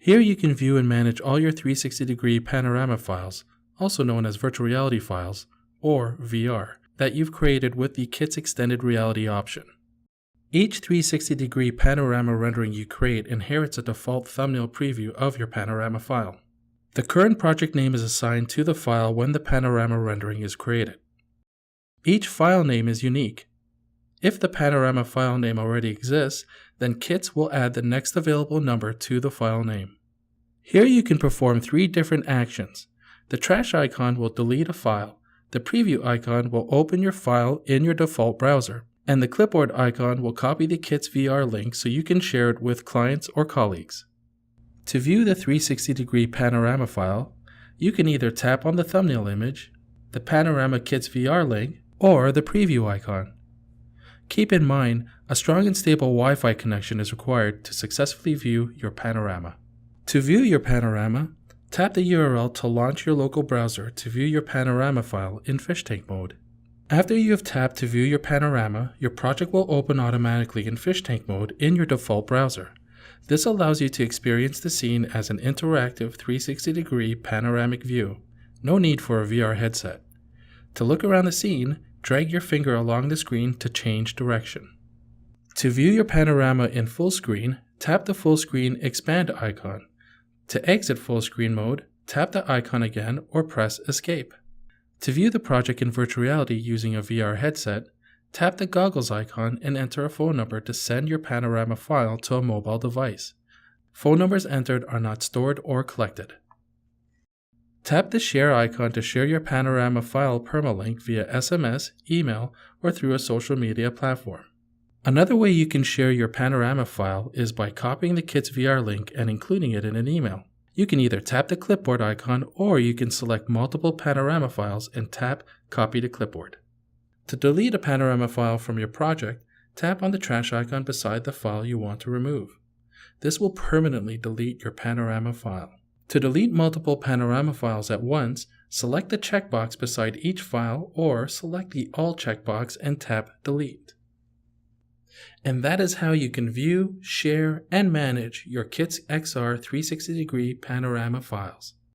Here you can view and manage all your 360-degree panorama files, also known as virtual reality files, or VR, that you've created with the Kit's extended reality option. Each 360-degree panorama rendering you create inherits a default thumbnail preview of your panorama file. The current project name is assigned to the file when the panorama rendering is created. Each file name is unique. If the panorama file name already exists, then Kits will add the next available number to the file name. Here you can perform 3 different actions. The trash icon will delete a file, the preview icon will open your file in your default browser, and the clipboard icon will copy the Kits VR link so you can share it with clients or colleagues. To view the 360-degree panorama file, you can either tap on the thumbnail image, the Panorama Kits VR link, or the preview icon. Keep in mind, a strong and stable Wi-Fi connection is required to successfully view your panorama. To view your panorama, tap the URL to launch your local browser to view your panorama file in fish tank mode. After you have tapped to view your panorama, your project will open automatically in fish tank mode in your default browser. This allows you to experience the scene as an interactive 360-degree panoramic view. No need for a VR headset. To look around the scene, drag your finger along the screen to change direction. To view your panorama in full screen, tap the full screen expand icon. To exit full screen mode, tap the icon again or press escape. To view the project in virtual reality using a VR headset, tap the goggles icon and enter a phone number to send your panorama file to a mobile device. Phone numbers entered are not stored or collected. Tap the share icon to share your panorama file permalink via SMS, email, or through a social media platform. Another way you can share your panorama file is by copying the Kits VR link and including it in an email. You can either tap the clipboard icon or you can select multiple panorama files and tap Copy to Clipboard. To delete a panorama file from your project, tap on the trash icon beside the file you want to remove. This will permanently delete your panorama file. To delete multiple panorama files at once, select the checkbox beside each file or select the All checkbox and tap Delete. And that is how you can view, share, and manage your Kits XR 360-degree panorama files.